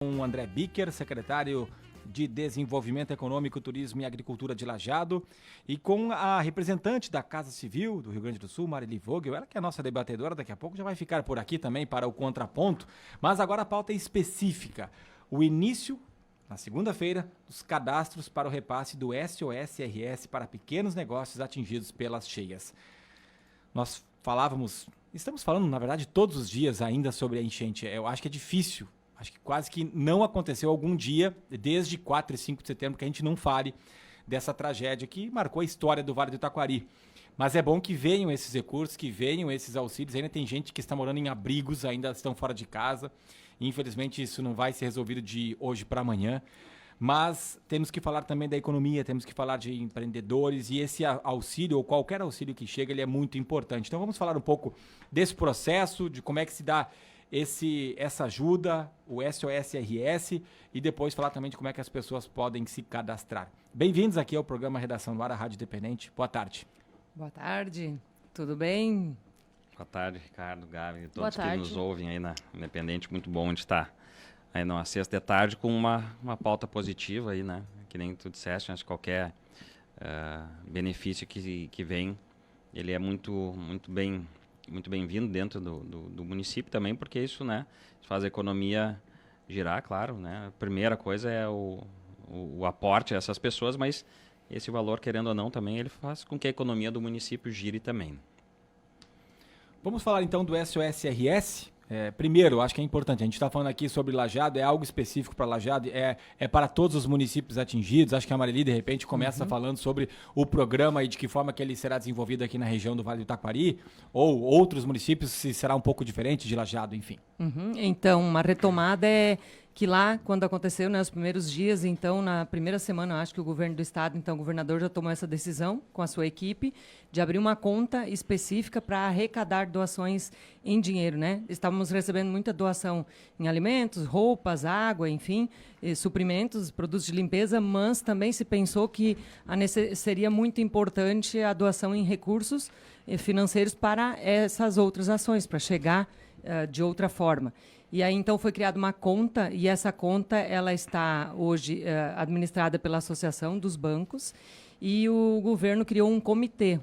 Com André Bicker, secretário de Desenvolvimento Econômico, Turismo e Agricultura de Lajeado, e com a representante da Casa Civil do Rio Grande do Sul, Marily Vogel, ela que é a nossa debatedora, daqui a pouco já vai ficar por aqui também para o contraponto, mas agora a pauta é específica. O início, na segunda-feira, dos cadastros para o repasse do SOS-RS para pequenos negócios atingidos pelas cheias. Nós estamos falando, na verdade, todos os dias ainda sobre a enchente. Eu acho que é difícil. Acho que quase que não aconteceu algum dia, desde 4 e 5 de setembro, que a gente não fale dessa tragédia que marcou a história do Vale do Taquari. Mas é bom que venham esses recursos, que venham esses auxílios. Ainda tem gente que está morando em abrigos, ainda estão fora de casa. Infelizmente, isso não vai ser resolvido de hoje para amanhã. Mas temos que falar também da economia, temos que falar de empreendedores, e esse auxílio, ou qualquer auxílio que chega, ele é muito importante. Então vamos falar um pouco desse processo, de como é que se dá essa ajuda, o SOS-RS, e depois falar também de como é que as pessoas podem se cadastrar. Bem-vindos aqui ao programa Redação no Ar, a Rádio Independente. Boa tarde. Boa tarde, tudo bem? Boa tarde, Ricardo, Gabi e todos que nos ouvem aí na Independente. Muito bom de estar aí numa sexta de tarde com uma pauta positiva aí, né? Que nem tu disseste, acho que qualquer benefício que vem, ele é muito bem-vindo dentro do município também, porque isso, né, faz a economia girar, claro, né? A primeira coisa é o aporte a essas pessoas, mas esse valor, querendo ou não, também ele faz com que a economia do município gire também. Vamos falar então do SOS-RS. Primeiro, acho que é importante, a gente está falando aqui sobre Lajeado, é algo específico para Lajeado, é para todos os municípios atingidos. Acho que a Marily, de repente, começa falando sobre o programa e de que forma que ele será desenvolvido aqui na região do Vale do Taquari, ou outros municípios, se será um pouco diferente de Lajeado, enfim. Então, uma retomada é que lá, quando aconteceu, né, os primeiros dias, então, na primeira semana, eu acho que o governo do estado, então, o governador já tomou essa decisão com a sua equipe de abrir uma conta específica para arrecadar doações em dinheiro, né? Estávamos recebendo muita doação em alimentos, roupas, água, enfim, suprimentos, produtos de limpeza, mas também se pensou que seria muito importante a doação em recursos financeiros para essas outras ações, para chegar de outra forma. E aí, então, foi criada uma conta, e essa conta ela está hoje administrada pela Associação dos Bancos, e o governo criou um comitê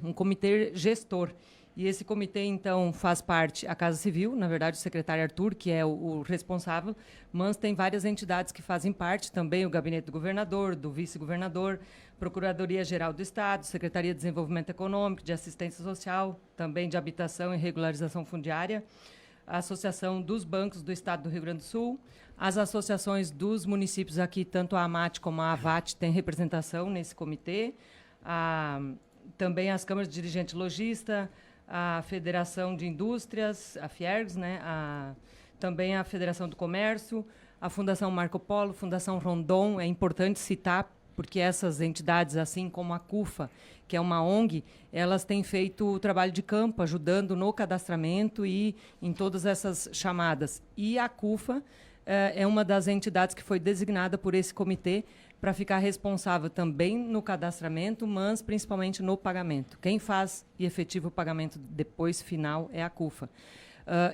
gestor. E esse comitê, então, faz parte a Casa Civil, na verdade, o secretário Arthur, que é o responsável, mas tem várias entidades que fazem parte, também o Gabinete do Governador, do Vice-Governador, Procuradoria-Geral do Estado, Secretaria de Desenvolvimento Econômico, de Assistência Social, também de Habitação e Regularização Fundiária, a Associação dos Bancos do Estado do Rio Grande do Sul, as associações dos municípios aqui, tanto a AMAT como a AVAT, têm representação nesse comitê, também as câmaras de dirigente lojista, a Federação de Indústrias, a Fiergs, né, também a Federação do Comércio, a Fundação Marco Polo, Fundação Rondon, é importante citar, porque essas entidades, assim como a CUFA, que é uma ONG, elas têm feito o trabalho de campo, ajudando no cadastramento e em todas essas chamadas. E a CUFA é uma das entidades que foi designada por esse comitê para ficar responsável também no cadastramento, mas principalmente no pagamento. Quem faz e efetiva o pagamento depois final é a CUFA.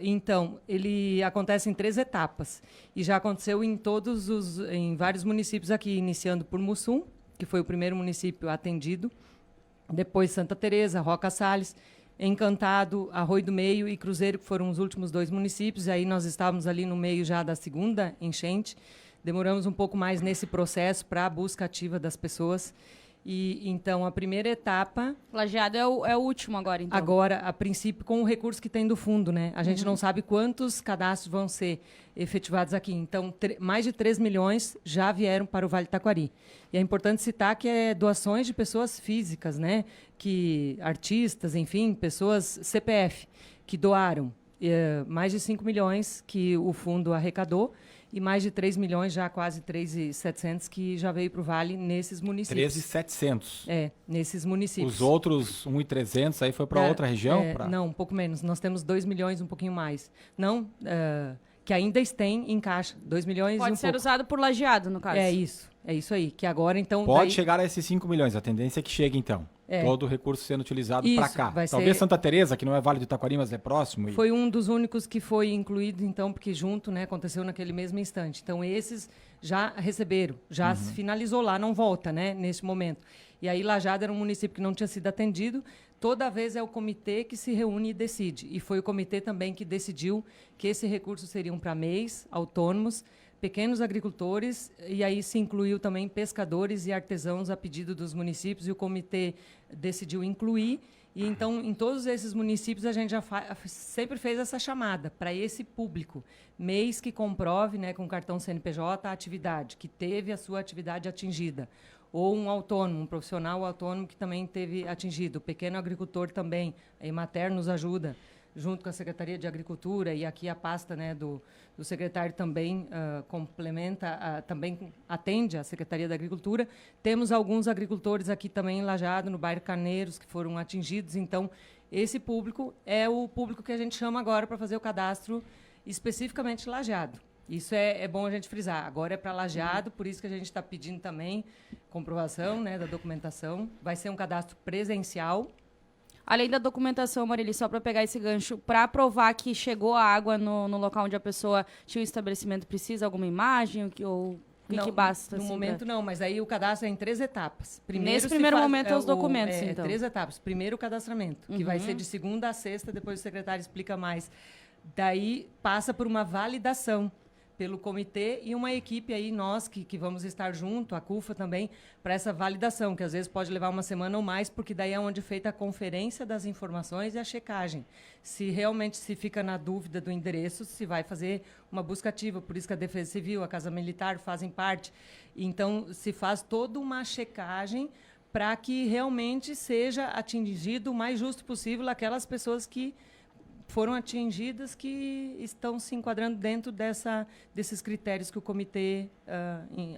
Então, ele acontece em 3 etapas e já aconteceu em vários municípios aqui, iniciando por Mussum, que foi o primeiro município atendido, depois Santa Teresa, Roca Salles, Encantado, Arroio do Meio e Cruzeiro, que foram os últimos 2 municípios. Aí nós estávamos ali no meio já da segunda enchente, demoramos um pouco mais nesse processo para a busca ativa das pessoas. E então a primeira etapa... Lajeado é o último agora, então. Agora, a princípio, com o recurso que tem do fundo, né? A gente não sabe quantos cadastros vão ser efetivados aqui. Então, mais de 3 milhões já vieram para o Vale do Taquari. E é importante citar que é doações de pessoas físicas, né? Artistas, enfim, pessoas CPF, que doaram mais de 5 milhões que o fundo arrecadou, e mais de 3 milhões, já quase 3.700, que já veio para o Vale nesses municípios. 3.700. Nesses municípios. Os outros 1.300 aí foi para outra região? Não, um pouco menos. Nós temos 2 milhões, um pouquinho mais. Não, que ainda tem em caixa. 2 milhões Pode e um ser pouco. usado por Lajeado, no caso. É isso aí. Que agora, então... Pode chegar a esses 5 milhões, a tendência é que chegue, então. todo o recurso sendo utilizado Isso, para cá. vai Talvez ser- Santa Teresa, que não é Vale do Taquari, mas é próximo. Foi um dos únicos que foi incluído, então, porque junto, né, aconteceu naquele mesmo instante. Então, esses já receberam, já se finalizou lá, não volta, né, nesse momento. E aí, Lajeado era um município que não tinha sido atendido. Toda vez é o comitê que se reúne e decide. E foi o comitê também que decidiu que esse recurso seriam para MEIs, autônomos, pequenos agricultores, e aí se incluiu também pescadores e artesãos a pedido dos municípios, e o comitê decidiu incluir. E então, em todos esses municípios, a gente já sempre fez essa chamada para esse público. MEIs que comprove, né, com cartão CNPJ, a atividade, que teve a sua atividade atingida. Ou um autônomo, um profissional autônomo que também teve atingido. O pequeno agricultor também. A Emater nos ajuda, junto com a Secretaria de Agricultura, e aqui a pasta, né, do secretário também complementa, também atende a Secretaria da Agricultura. Temos alguns agricultores aqui também em Lajeado, no bairro Carneiros, que foram atingidos. Então, esse público é o público que a gente chama agora para fazer o cadastro especificamente Lajeado. Isso é bom a gente frisar. Agora é para Lajeado, por isso que a gente está pedindo também comprovação, né, da documentação. Vai ser um cadastro presencial. Além da documentação, Marili, só para pegar esse gancho, para provar que chegou a água no local onde a pessoa tinha o estabelecimento, precisa alguma imagem? O que basta? No assim, momento não, mas aí o cadastro é em 3 etapas. Nesse primeiro momento é os documentos, então. 3 etapas. Primeiro o cadastramento, que vai ser de segunda a sexta, depois o secretário explica mais. Daí passa por uma validação pelo comitê e uma equipe aí, nós que vamos estar junto, a CUFA também, para essa validação, que às vezes pode levar uma semana ou mais, porque daí é onde é feita a conferência das informações e a checagem. Se realmente se fica na dúvida do endereço, se vai fazer uma busca ativa, por isso que a Defesa Civil, a Casa Militar fazem parte. Então, se faz toda uma checagem para que realmente seja atingido o mais justo possível aquelas pessoas que foram atingidas, que estão se enquadrando dentro desses critérios que o comitê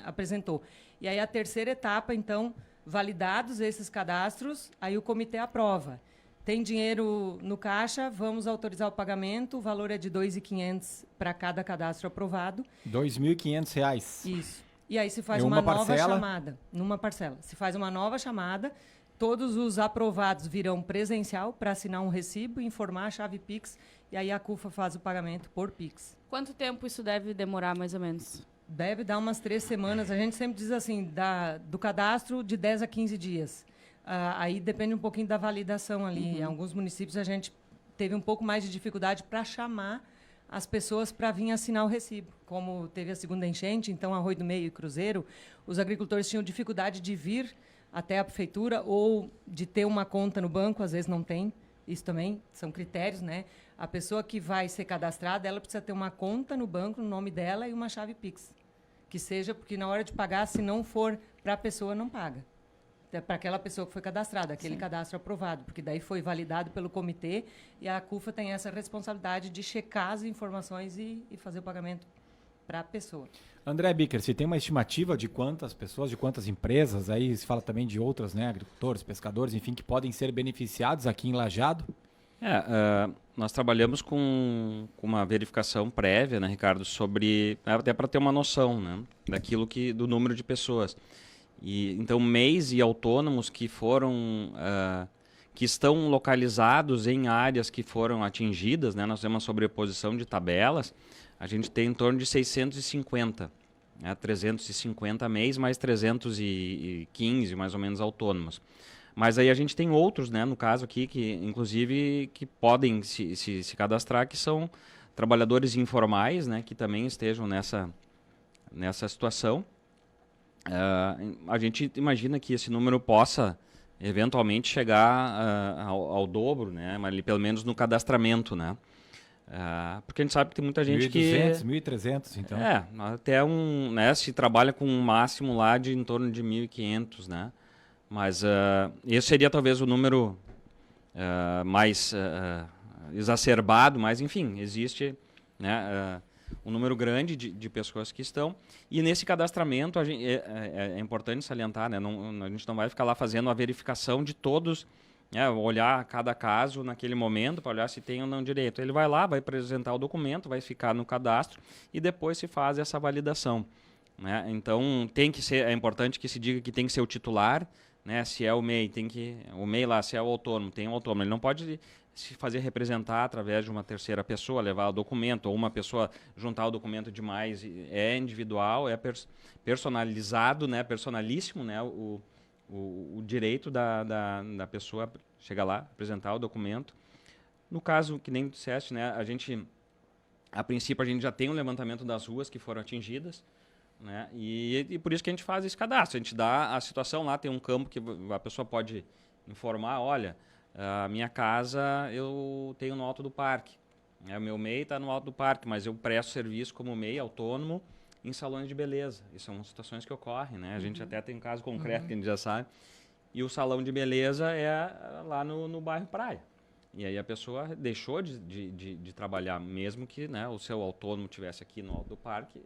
apresentou. E aí a terceira etapa, então, validados esses cadastros, aí o comitê aprova. Tem dinheiro no caixa, vamos autorizar o pagamento, o valor é de R$ 2.500 para cada cadastro aprovado. R$ 2.500. Isso. E aí se faz Em uma uma nova parcela? chamada, numa parcela. Se faz uma nova chamada, todos os aprovados virão presencial para assinar um recibo, informar a chave Pix, e aí a CUFA faz o pagamento por Pix. Quanto tempo isso deve demorar, mais ou menos? Deve dar umas 3 semanas. A gente sempre diz assim, do cadastro de 10 a 15 dias. Aí depende um pouquinho da validação ali. Em alguns municípios a gente teve um pouco mais de dificuldade para chamar as pessoas para vir assinar o recibo. Como teve a segunda enchente, então Arroio do Meio e Cruzeiro, os agricultores tinham dificuldade de vir até a prefeitura ou de ter uma conta no banco, às vezes não tem. Isso também são critérios, né? A pessoa que vai ser cadastrada, ela precisa ter uma conta no banco, no nome dela, e uma chave Pix. Que seja, porque na hora de pagar, se não for para a pessoa, não paga. É para aquela pessoa que foi cadastrada, aquele cadastro aprovado, porque daí foi validado pelo comitê e a CUFA tem essa responsabilidade de checar as informações e fazer o pagamento para a pessoa. André Bicker, você tem uma estimativa de quantas pessoas, de quantas empresas, aí se fala também de outras, né, agricultores, pescadores, enfim, que podem ser beneficiados aqui em Lajeado? Nós trabalhamos com uma verificação prévia, né, Ricardo, sobre, até para ter uma noção, né, do número de pessoas. E, então, MEIs e autônomos que estão localizados em áreas que foram atingidas, né, nós temos uma sobreposição de tabelas, a gente tem em torno de 650, né, 350 MEIs mais 315, mais ou menos, autônomos. Mas aí a gente tem outros, né, no caso aqui, que inclusive que podem se cadastrar, que são trabalhadores informais, né, que também estejam nessa situação. A gente imagina que esse número possa eventualmente chegar ao dobro, né, mas pelo menos no cadastramento, né. Porque a gente sabe que tem muita gente 1.200, 1.300, então. Até né, se trabalha com um máximo lá de em torno de 1.500, né. Mas esse seria talvez o número mais exacerbado, mas enfim, existe, né, um número grande de pessoas que estão. E nesse cadastramento é importante salientar, né, a gente não vai ficar lá fazendo a verificação de todos, né, olhar cada caso naquele momento para olhar se tem ou não direito. Ele vai lá, vai apresentar o documento, vai ficar no cadastro e depois se faz essa validação, né. Então é importante que se diga que tem que ser o titular, né? Se é o MEI, o MEI lá, se é o autônomo, tem o autônomo. Ele não pode se fazer representar através de uma terceira pessoa, levar o documento, ou uma pessoa juntar o documento demais. É individual, é personalizado, né? Personalíssimo, né? O direito da pessoa chegar lá, apresentar o documento. No caso, que nem tu disseste, né? A princípio, a gente já tem um levantamento das ruas que foram atingidas, né? E por isso que a gente faz esse cadastro. A gente dá a situação lá, tem um campo que a pessoa pode informar, olha, a minha casa eu tenho no Alto do Parque. O meu MEI está no Alto do Parque, mas eu presto serviço como MEI autônomo em salões de beleza. E são situações que ocorrem, né? A gente até tem um caso concreto que a gente já sabe. E o salão de beleza é lá no bairro Praia. E aí a pessoa deixou de trabalhar, mesmo que, né, o seu autônomo estivesse aqui no Alto do Parque.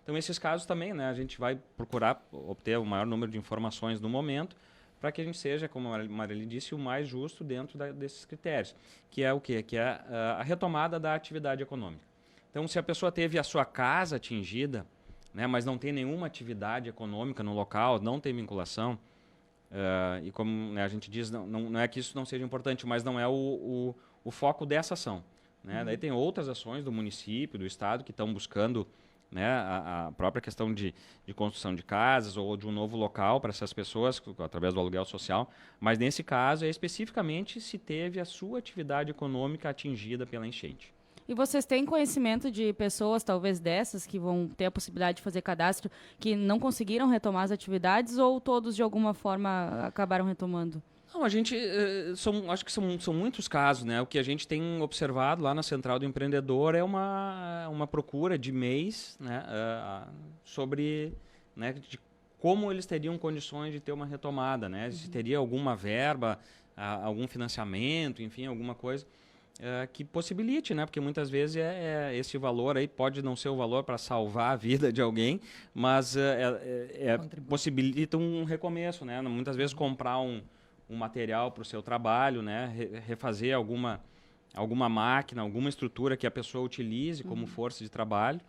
Então, esses casos também, né, a gente vai procurar obter o maior número de informações no momento, para que a gente seja, como a Marili disse, o mais justo dentro desses critérios. Que é o quê? Que é a retomada da atividade econômica. Então, se a pessoa teve a sua casa atingida, né, mas não tem nenhuma atividade econômica no local, não tem vinculação, e como, né, a gente diz, não é que isso não seja importante, mas não é o foco dessa ação, né? Daí tem outras ações do município, do estado, que estão buscando, né, a própria questão de construção de casas ou de um novo local para essas pessoas, através do aluguel social. Mas nesse caso é especificamente se teve a sua atividade econômica atingida pela enchente. E vocês têm conhecimento de pessoas, talvez dessas, que vão ter a possibilidade de fazer cadastro, que não conseguiram retomar as atividades ou todos, de alguma forma, acabaram retomando? Não, a gente, acho que são muitos casos, né? O que a gente tem observado lá na Central do Empreendedor é uma procura de MEIs, né, sobre, né, de como eles teriam condições de ter uma retomada, né? Se teria alguma verba, algum financiamento, enfim, alguma coisa que possibilite, né? Porque muitas vezes esse valor aí pode não ser o valor para salvar a vida de alguém, mas possibilita um recomeço, né? Muitas vezes comprar um material para o seu trabalho, né? Refazer alguma máquina, alguma estrutura que a pessoa utilize como força de trabalho,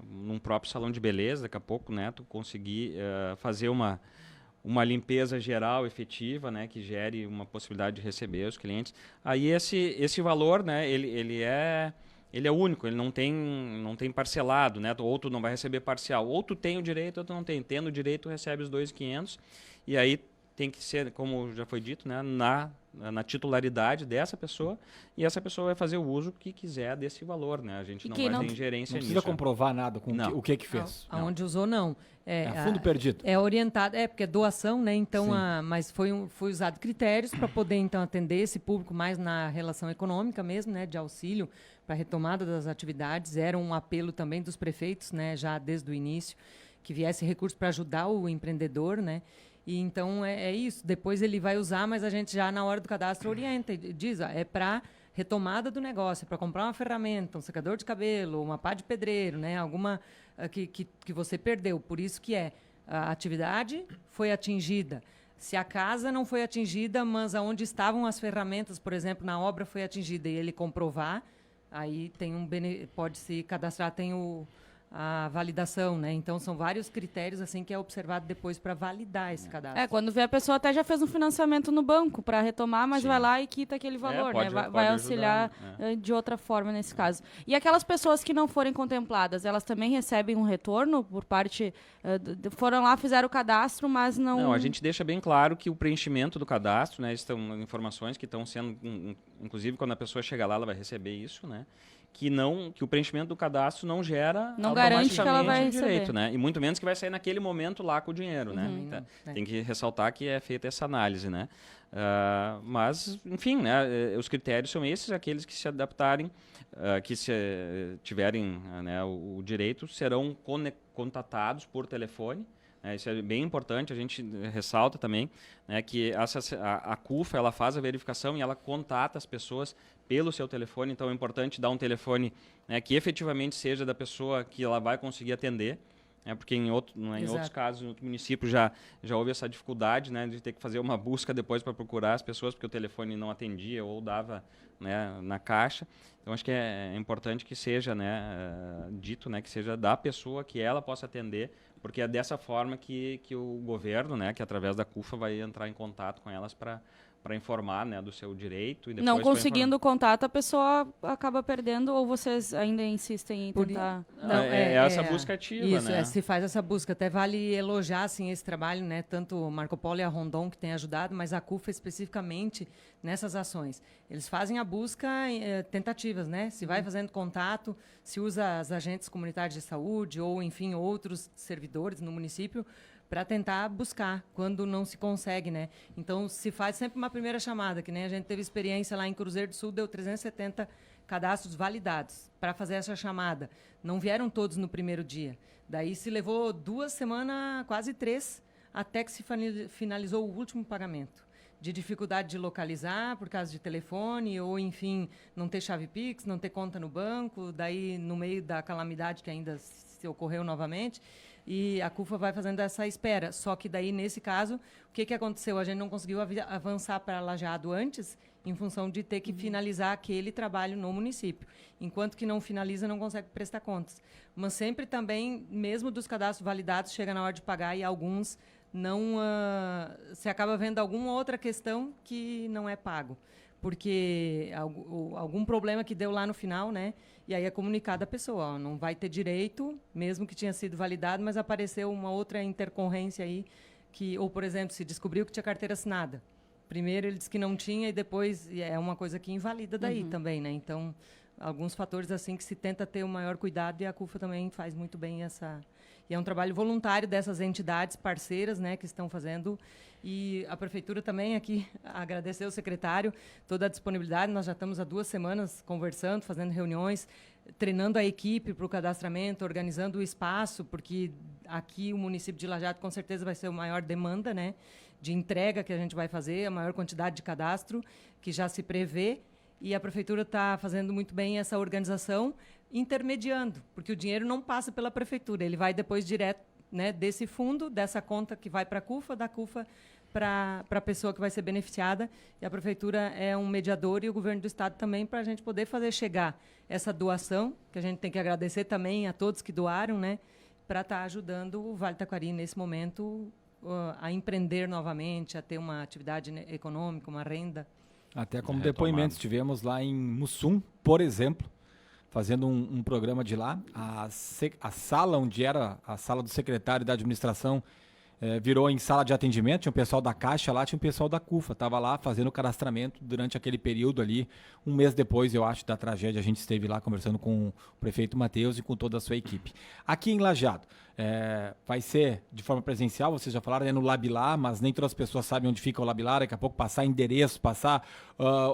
num próprio salão de beleza, daqui a pouco, né? Tu conseguir fazer uma limpeza geral efetiva, né? Que gere uma possibilidade de receber os clientes. Aí esse valor, né? Ele é único, ele não tem parcelado, né? Ou tu não vai receber parcial, ou tu tem o direito, ou tu não tem. Tendo o direito, tu recebe os 2.500, e aí tem que ser, como já foi dito, né, na titularidade dessa pessoa, e essa pessoa vai fazer o uso que quiser desse valor, né? A gente não vai ter ingerência nisso. Não precisa comprovar nada com o que fez. Aonde usou, não. É fundo perdido. É orientado, porque é doação, né? Então, mas foi usado critérios para poder, então, atender esse público mais na relação econômica mesmo, né? De auxílio para a retomada das atividades. Era um apelo também dos prefeitos, né? Já desde o início, que viesse recurso para ajudar o empreendedor, né? E então é isso. Depois ele vai usar, mas a gente já na hora do cadastro orienta e diz, é para retomada do negócio, é para comprar uma ferramenta, um secador de cabelo, uma pá de pedreiro, né? Alguma que você perdeu. Por isso que a atividade foi atingida. Se a casa não foi atingida, mas aonde estavam as ferramentas, por exemplo, na obra foi atingida e ele comprovar, aí pode se cadastrar, tem a validação, né? Então, são vários critérios assim que é observado depois para validar esse cadastro. Quando vê a pessoa até já fez um financiamento no banco para retomar, mas vai lá e quita aquele valor, né? Vai auxiliar de outra forma nesse caso. E aquelas pessoas que não forem contempladas, elas também recebem um retorno por parte... foram lá, fizeram o cadastro, mas não... Não, a gente deixa bem claro que o preenchimento do cadastro, né? Estão informações que estão sendo... Inclusive, quando a pessoa chegar lá, ela vai receber isso, né? Que o preenchimento do cadastro não gera não garante que ela vai direito, receber, né? E muito menos que vai sair naquele momento lá com o dinheiro, né? Então, tem que ressaltar que é feita essa análise, né? Mas, enfim, né? Os critérios são esses, aqueles que se adaptarem, que se tiverem, né, o direito, serão contatados por telefone. Isso é bem importante, a gente ressalta também, né, que a CUFA ela faz a verificação e ela contata as pessoas pelo seu telefone, então é importante dar um telefone, né, que efetivamente seja da pessoa que ela vai conseguir atender, Porque em outros casos, em outro município, já houve essa dificuldade, né, de ter que fazer uma busca depois para procurar as pessoas, porque o telefone não atendia ou dava, né, na caixa. Então, acho que é importante que seja, né, dito, né, que seja da pessoa, que ela possa atender, porque é dessa forma que o governo, né, que através da CUFA vai entrar em contato com elas para informar, né, do seu direito. E depois não conseguindo o contato, a pessoa acaba perdendo, ou vocês ainda insistem em tentar? Essa busca ativa, isso, né? Se faz essa busca. Até vale elogiar assim, esse trabalho, né? Tanto o Marco Polo e a Rondon que têm ajudado, mas a CUFA especificamente nessas ações. Eles fazem a busca tentativas, né? Se vai fazendo contato, se usa as agentes comunitários de saúde ou, enfim, outros servidores no município para tentar buscar, quando não se consegue, né? Então, se faz sempre uma primeira chamada, que nem a gente teve experiência lá em Cruzeiro do Sul, deu 370 cadastros validados para fazer essa chamada. Não vieram todos no primeiro dia. Daí se levou 2 semanas, quase 3, até que se finalizou o último pagamento. De dificuldade de localizar, por causa de telefone, ou, enfim, não ter chave Pix, não ter conta no banco, daí, no meio da calamidade que ainda se ocorreu novamente, e a CUFA vai fazendo essa espera. Só que daí, nesse caso, o que aconteceu? A gente não conseguiu avançar para Lajeado antes, em função de ter que finalizar aquele trabalho no município. Enquanto que não finaliza, não consegue prestar contas. Mas sempre também, mesmo dos cadastros validados, chega na hora de pagar e alguns não... se acaba vendo alguma outra questão que não é pago. Porque algum problema que deu lá no final, né? E aí é comunicado à pessoa, não vai ter direito, mesmo que tinha sido validado, mas apareceu uma outra intercorrência aí, ou, por exemplo, se descobriu que tinha carteira assinada. Primeiro ele disse que não tinha e depois é uma coisa que invalida daí também, né? Então, alguns fatores assim que se tenta ter o maior cuidado, e a CUFA também faz muito bem essa... E é um trabalho voluntário dessas entidades parceiras, né, que estão fazendo. E a Prefeitura também aqui agradeceu ao secretário toda a disponibilidade. Nós já estamos há 2 semanas conversando, fazendo reuniões, treinando a equipe para o cadastramento, organizando o espaço, porque aqui o município de Lajeado com certeza vai ser a maior demanda, né, de entrega que a gente vai fazer, a maior quantidade de cadastro que já se prevê. E a Prefeitura está fazendo muito bem essa organização, intermediando, porque o dinheiro não passa pela Prefeitura, ele vai depois direto, né, desse fundo, dessa conta que vai para a CUFA, da CUFA para a pessoa que vai ser beneficiada. E a Prefeitura é um mediador e o Governo do Estado também, para a gente poder fazer chegar essa doação, que a gente tem que agradecer também a todos que doaram, né, para estar ajudando o Vale Taquari nesse momento a empreender novamente, a ter uma atividade econômica, uma renda. Até como depoimentos tivemos lá em Mussum, por exemplo, fazendo um programa de lá, a sala onde era a sala do secretário da administração virou em sala de atendimento, tinha um pessoal da Caixa lá, tinha um pessoal da CUFA, estava lá fazendo o cadastramento durante aquele período ali, 1 mês depois, eu acho, da tragédia, a gente esteve lá conversando com o prefeito Matheus e com toda a sua equipe. Aqui em Lajeado, vai ser de forma presencial, vocês já falaram, no Labilar, mas nem todas as pessoas sabem onde fica o Labilar, daqui a pouco passar endereço, passar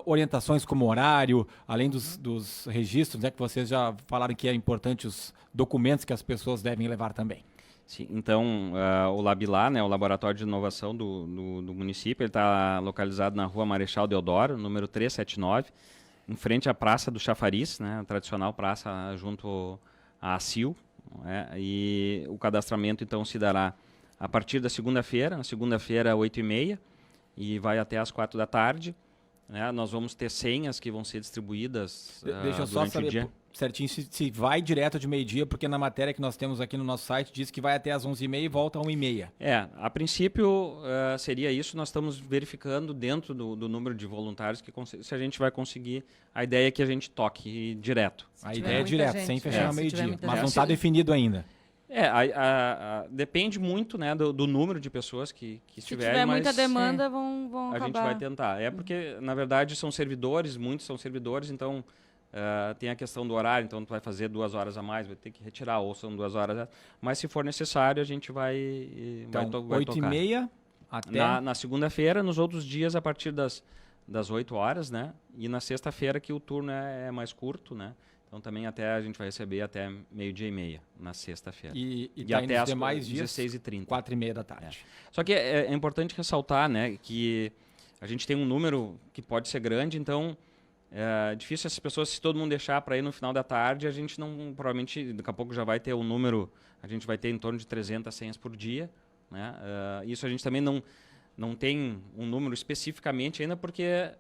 orientações como horário, além dos registros, né, que vocês já falaram que é importante os documentos que as pessoas devem levar também. Sim, então, o Labilar, né, o Laboratório de Inovação do município, ele está localizado na Rua Marechal Deodoro, número 379, em frente à Praça do Chafariz, né, a tradicional praça junto à ACIL. E o cadastramento, então, se dará a partir da segunda-feira, na segunda-feira, 8h30, e vai até às 4 da tarde. Nós vamos ter senhas que vão ser distribuídas Deixa eu só saber certinho se vai direto de meio-dia, porque na matéria que nós temos aqui no nosso site diz que vai até às 11h30 e volta às 1h30. A princípio seria isso. Nós estamos verificando dentro do número de voluntários se a gente vai conseguir. A ideia é que a gente toque direto. A ideia é direto, sem fechar ao meio-dia, mas não está definido ainda. Depende muito, né, do número de pessoas que estiverem. Se tiver muita demanda, vão acabar. A gente vai tentar. Porque, na verdade, são servidores, muitos são servidores, então tem a questão do horário, então tu vai fazer 2 horas a mais, vai ter que retirar, ou são 2 horas. Mas se for necessário, a gente vai tocar. 8h30 até... Na segunda-feira, nos outros dias, a partir das 8 horas, né? E na sexta-feira, que o turno é mais curto, né? Então também a gente vai receber até 12h30 na sexta-feira. E até às demais dias, 16h30. 4h30 da tarde. Só que é importante ressaltar, né, que a gente tem um número que pode ser grande, então é difícil essas pessoas, se todo mundo deixar para ir no final da tarde, a gente não, provavelmente, daqui a pouco já vai ter um número a gente vai ter em torno de 300 senhas por dia, né? Isso a gente também não tem um número especificamente ainda, porque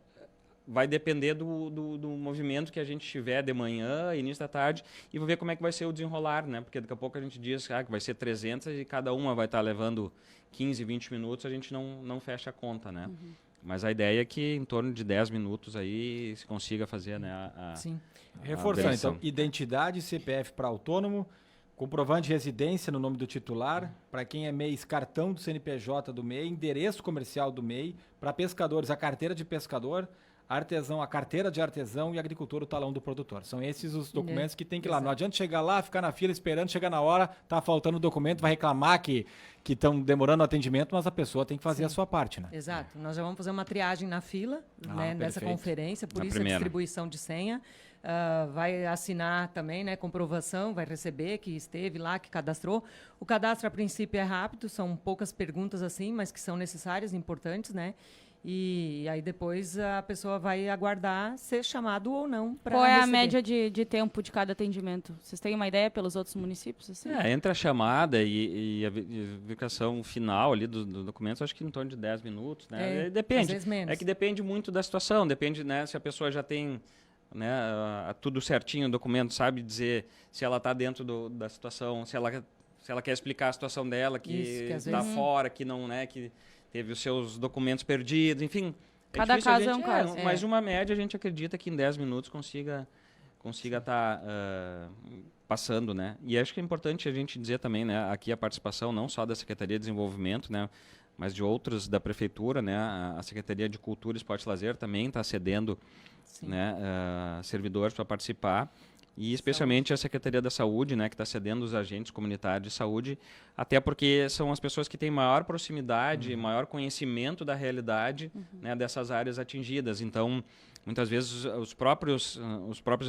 vai depender do movimento que a gente tiver de manhã, início da tarde, e vou ver como é que vai ser o desenrolar, né? Porque daqui a pouco a gente diz que vai ser 300 e cada uma vai estar levando 15, 20 minutos, a gente não fecha a conta, né? Uhum. Mas a ideia é que em torno de 10 minutos aí se consiga fazer, né, Sim. Reforçando, então, identidade, CPF para autônomo, comprovante de residência no nome do titular, para quem é MEI, cartão do CNPJ do MEI, endereço comercial do MEI, para pescadores, a carteira de pescador, artesão, a carteira de artesão e agricultor, o talão do produtor. São esses os documentos que tem que ir lá. Não adianta chegar lá, ficar na fila esperando, chegar na hora, tá faltando o documento, vai reclamar que estão demorando o atendimento, mas a pessoa tem que fazer a sua parte, né? Exato. Nós já vamos fazer uma triagem na fila, né, nessa conferência, por isso a distribuição de senha. Vai assinar também, né, comprovação, vai receber que esteve lá, que cadastrou. O cadastro, a princípio, é rápido, são poucas perguntas assim, mas que são necessárias, importantes, né? E aí depois a pessoa vai aguardar ser chamado ou não para Qual é a média de tempo de cada atendimento? Vocês têm uma ideia pelos outros municípios? Assim? Entre a chamada e a verificação final ali dos documentos, acho que em torno de 10 minutos, né? Depende. Às vezes menos. É que depende muito da situação, depende, né, se a pessoa já tem, né, tudo certinho, o documento, sabe dizer se ela está dentro da situação, se ela quer explicar a situação dela, que está fora, que não, né, que teve os seus documentos perdidos, enfim. Cada caso é um caso. Mas uma média, a gente acredita que em 10 minutos consiga estar passando, né? E acho que é importante a gente dizer também, né, aqui a participação não só da Secretaria de Desenvolvimento, né, mas de outros da Prefeitura, né? A Secretaria de Cultura, Esporte e Lazer também está cedendo, né, servidores para participar. E especialmente a Secretaria da Saúde, né, que está cedendo os agentes comunitários de saúde, até porque são as pessoas que têm maior proximidade, maior conhecimento da realidade, né, dessas áreas atingidas. Então, muitas vezes os próprios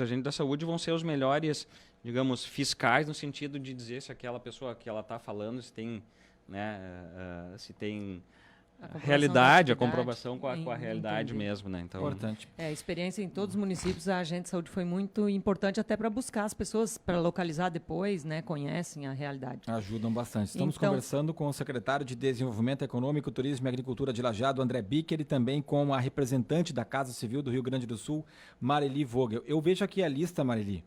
agentes da saúde vão ser os melhores, digamos, fiscais, no sentido de dizer se aquela pessoa que ela está falando, se tem, né, se tem a realidade, a comprovação com a realidade mesmo, né? Então, importante. A experiência em todos os municípios, a agente de saúde foi muito importante até para buscar as pessoas, para localizar depois, né? Conhecem a realidade. Ajudam bastante. Estamos conversando com o secretário de Desenvolvimento Econômico, Turismo e Agricultura de Lajeado, André Bicker, e também com a representante da Casa Civil do Rio Grande do Sul, Marili Vogel. Eu vejo aqui a lista, Marili.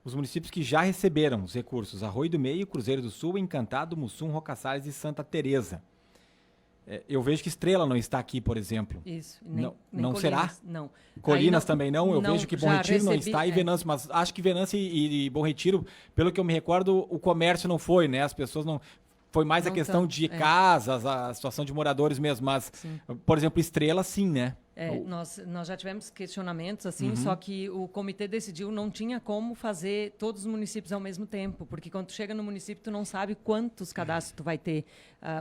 Os municípios que já receberam os recursos: Arroio do Meio, Cruzeiro do Sul, Encantado, Mussum, Roca Salles e Santa Teresa. Eu vejo que Estrela não está aqui, por exemplo. Isso. Nem Colinas, será? Não. Colinas também não? Eu vejo que Bom Retiro não está e Venâncio, mas acho que Venâncio e Bom Retiro, pelo que eu me recordo, o comércio não foi, né? As pessoas não... Foi mais a questão de casas, a situação de moradores mesmo, mas, por exemplo, Estrela, sim, né? Nós já tivemos questionamentos, assim, só que o comitê decidiu, não tinha como fazer todos os municípios ao mesmo tempo, porque quando tu chega no município, tu não sabe quantos cadastros tu vai ter.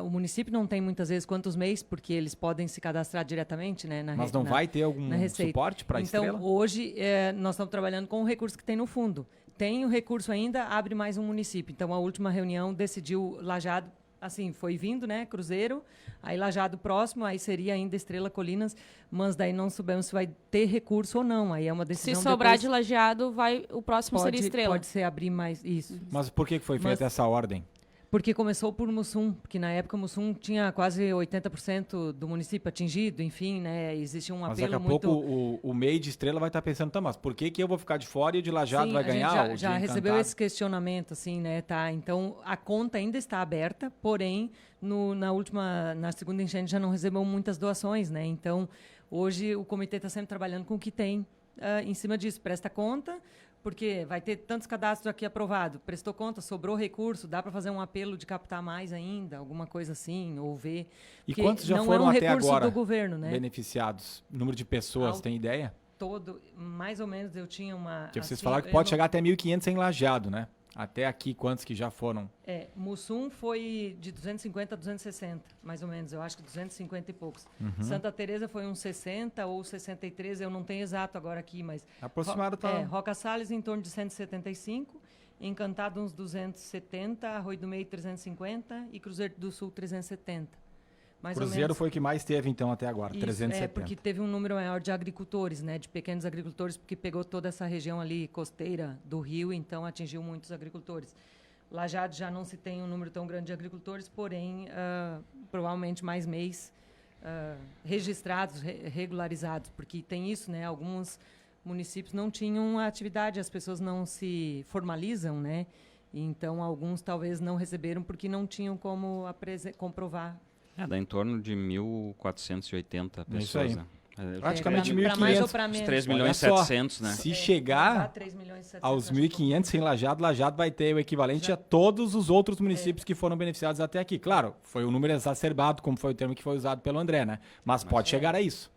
O município não tem, muitas vezes, quantos MEIs, porque eles podem se cadastrar diretamente, né? Mas não vai ter algum suporte para a Estrela? Então, hoje, nós estamos trabalhando com o recurso que tem no fundo. Tem o recurso ainda, abre mais um município. Então, a última reunião decidiu Lajeado, assim, foi vindo, né, Cruzeiro, aí Lajeado próximo, aí seria ainda Estrela, Colinas, mas daí não sabemos se vai ter recurso ou não. Aí é uma decisão. Se sobrar de Lajeado, o próximo seria Estrela. Pode ser abrir mais, isso. Mas por que foi feita essa ordem? Porque começou por Mussum, porque na época Mussum tinha quase 80% do município atingido, enfim, né, existia um apelo muito... Mas daqui a pouco o MEI de Estrela vai estar pensando, tá, mas por que eu vou ficar de fora e o de Lajeado vai ganhar? Gente já recebeu esse questionamento, assim, né, tá, então a conta ainda está aberta, porém, na segunda enchente já não recebeu muitas doações, né, então hoje o comitê está sempre trabalhando com o que tem em cima disso, presta conta, porque vai ter tantos cadastros aqui aprovados, prestou conta, sobrou recurso, dá para fazer um apelo de captar mais ainda, alguma coisa assim, ou ver. E quantos já foram até agora do governo, né? Beneficiados? Número de pessoas, tem ideia? Mais ou menos eu tinha uma... Porque vocês falaram que pode chegar até 1.500 em Lajeado, né? Até aqui, quantos que já foram? Mussum foi de 250 a 260, mais ou menos. Eu acho que 250 e poucos. Santa Teresa foi uns 60 ou 63, eu não tenho exato agora aqui, mas... Aproximado tá... Roca Salles em torno de 175, Encantado uns 270, Arroio do Meio 350 e Cruzeiro do Sul 370. Cruzeiro foi o que mais teve, então, até agora, 370. Porque teve um número maior de agricultores, né, de pequenos agricultores, porque pegou toda essa região ali costeira do rio, então atingiu muitos agricultores. Lajeado já não se tem um número tão grande de agricultores, porém, provavelmente mais MEIs registrados, regularizados, porque tem isso, né? Alguns municípios não tinham a atividade, as pessoas não se formalizam, né? Então, alguns talvez não receberam porque não tinham como comprovar. Dá em torno de 1.480 pessoas, né? Praticamente para mais ou 1.500. para menos. 3 milhões e 700, né? Se chegar aos 1.500 em Lajeado vai ter o equivalente a todos os outros municípios que foram beneficiados até aqui. Claro, foi um número exacerbado, como foi o termo que foi usado pelo André, né? Mas pode chegar a isso.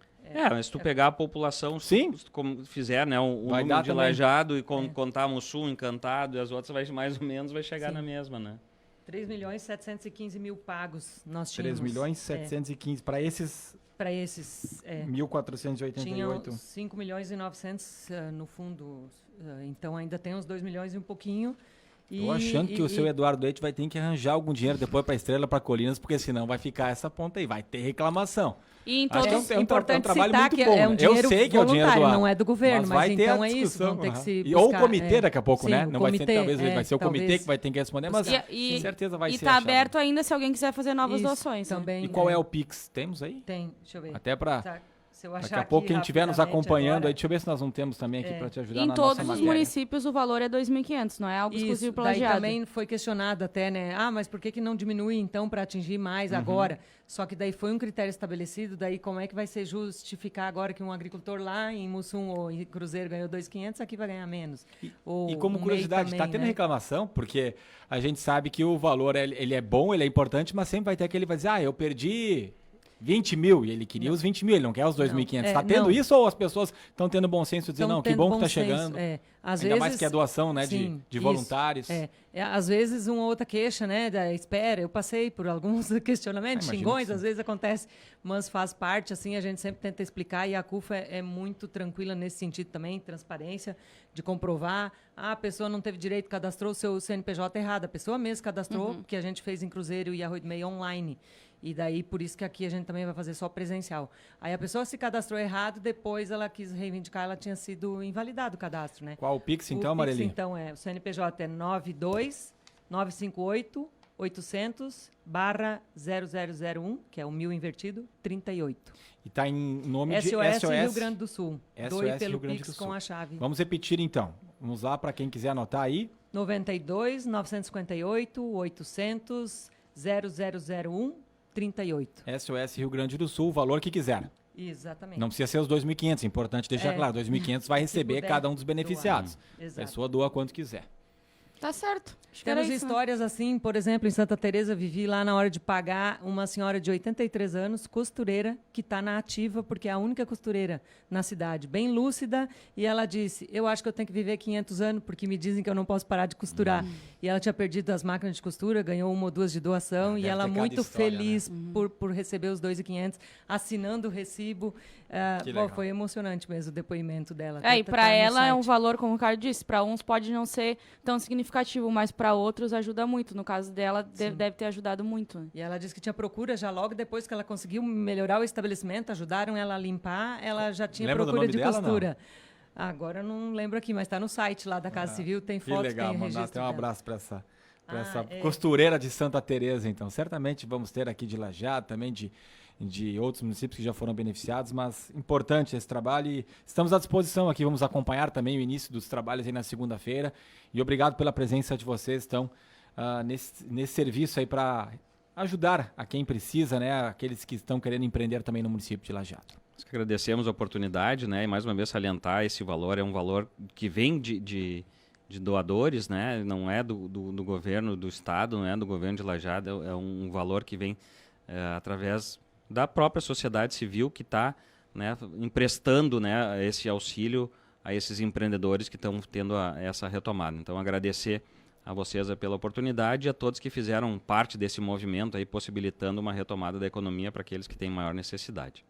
Mas se tu pegar a população, sim, como fizer, né, o número de Lajeado e contar Mussum, Encantado e as outras, mais ou menos vai chegar na mesma, né? 3.715.000 pagos nós tínhamos. 3.715 para esses... Para esses... 1.488. Tinham 5.900.000 no fundo. Então ainda tem uns 2 milhões e um pouquinho. Tô achando que o seu Eduardo Leite vai ter que arranjar algum dinheiro depois para Estrela, para Colinas, porque senão vai ficar essa ponta aí, vai ter reclamação. E em todos, é um trabalho citar muito que bom. é um dinheiro eu sei que é o dinheiro do ar, não é do governo, mas então é isso, vão ter que se buscar. Ou o comitê daqui a pouco, sim, né? Não comitê, vai ser, talvez vai ser o comitê que vai ter que responder, mas com certeza vai ser. E está aberto ainda se alguém quiser fazer novas doações. Também, e qual é o Pix? Temos aí? Tem, deixa eu ver. Até para... Daqui a pouco, quem estiver nos acompanhando agora, aí, deixa eu ver se nós não temos também aqui para te ajudar na nossa matéria. Em todos os municípios o valor é 2.500, não é algo exclusivo para Lajeado. Também foi questionado até, né? Mas por que não diminui então para atingir mais agora? Só que daí foi um critério estabelecido, daí como é que vai ser justificar agora que um agricultor lá em Mussum ou em Cruzeiro ganhou 2.500, aqui vai ganhar menos? E como curiosidade, está tendo reclamação? Porque a gente sabe que o valor ele é bom, ele é importante, mas sempre vai ter aquele que vai dizer, eu perdi 20 mil, e ele queria os 20 mil, ele não quer os 2.500. Está tendo isso ou as pessoas estão tendo bom senso de dizer, não, que bom que está chegando? Às Ainda vezes, mais que é doação, né, sim, de voluntários. Às vezes uma outra queixa, né, da espera, eu passei por alguns questionamentos, xingões, às vezes acontece, mas faz parte, assim, a gente sempre tenta explicar, e a CUFA é muito tranquila nesse sentido também, transparência, de comprovar, a pessoa não teve direito, cadastrou o seu CNPJ errado, a pessoa mesmo cadastrou, porque a gente fez em Cruzeiro e Arroio do Meio online. E daí, por isso que aqui a gente também vai fazer só presencial. Aí a pessoa se cadastrou errado, depois ela quis reivindicar, ela tinha sido invalidado o cadastro, né? Qual o Pix, então, Mareli? O Pix, então, o CNPJ é 92-958-800/0001, que é o 1000 invertido, 38. E está em nome de SOS Rio Grande do Sul. SOS pelo Rio Grande Pix do Sul. com a chave. Vamos repetir, então. Vamos lá, para quem quiser anotar aí. 92-958-800-0001, 38. SOS Rio Grande do Sul, o valor que quiser. Exatamente. Não precisa ser os 2.500, é importante deixar claro. 2.500 vai receber cada um dos beneficiados. A pessoa doa quanto quiser. Tá certo. Temos histórias assim, por exemplo, em Santa Teresa, vivi lá na hora de pagar uma senhora de 83 anos, costureira, que está na ativa, porque é a única costureira na cidade, bem lúcida, e ela disse, eu acho que eu tenho que viver 500 anos, porque me dizem que eu não posso parar de costurar. E ela tinha perdido as máquinas de costura, ganhou 1 ou 2 de doação, e ela muito feliz, né? por receber os 2.500, assinando o recibo. Foi emocionante mesmo o depoimento dela. E para ela é um valor, como o Ricardo disse, para uns pode não ser tão significativo, mas para outros ajuda muito. No caso dela, deve ter ajudado muito. Né? E ela disse que tinha procura já logo depois que ela conseguiu melhorar o estabelecimento, ajudaram ela a limpar, ela já tinha procura de costura. Agora eu não lembro aqui, mas está no site lá da Casa Civil, tem foto, legal, tem registro. Mandar até um abraço para essa costureira de Santa Teresa, então. Certamente vamos ter aqui de Lajeado, também de outros municípios que já foram beneficiados, mas importante esse trabalho e estamos à disposição aqui, vamos acompanhar também o início dos trabalhos aí na segunda-feira e obrigado pela presença de vocês, então, nesse serviço aí para ajudar a quem precisa, né, aqueles que estão querendo empreender também no município de Lajeado. Nós que agradecemos a oportunidade, né, e mais uma vez salientar esse valor, é um valor que vem de doadores, né, não é do governo do estado, não é do governo de Lajeado, é um valor que vem através da própria sociedade civil que está, né, emprestando, né, esse auxílio a esses empreendedores que estão tendo essa retomada. Então, agradecer a vocês pela oportunidade e a todos que fizeram parte desse movimento, aí, possibilitando uma retomada da economia para aqueles que têm maior necessidade.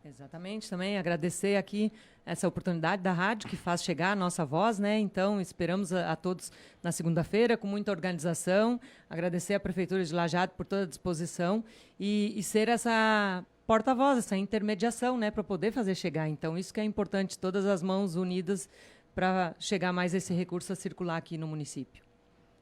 Exatamente, também agradecer aqui essa oportunidade da rádio que faz chegar a nossa voz, né? Então, esperamos a todos na segunda-feira com muita organização, agradecer à Prefeitura de Lajeado por toda a disposição e ser essa porta-voz, essa intermediação, né? Para poder fazer chegar. Então, isso que é importante, todas as mãos unidas para chegar mais esse recurso a circular aqui no município.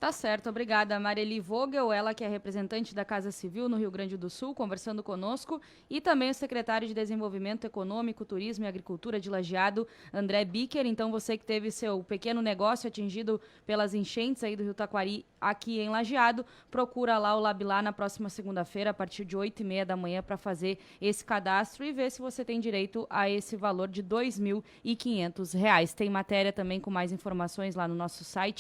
Tá certo, obrigada. Marieli Vogel, ela que é representante da Casa Civil no Rio Grande do Sul, conversando conosco, e também o secretário de Desenvolvimento Econômico, Turismo e Agricultura de Lajeado, André Bicker. Então, você que teve seu pequeno negócio atingido pelas enchentes aí do Rio Taquari aqui em Lajeado, procura lá o Labilá na próxima segunda-feira, a partir de 8h30 da manhã, para fazer esse cadastro e ver se você tem direito a esse valor de R$ 2.500. Tem matéria também com mais informações lá no nosso site.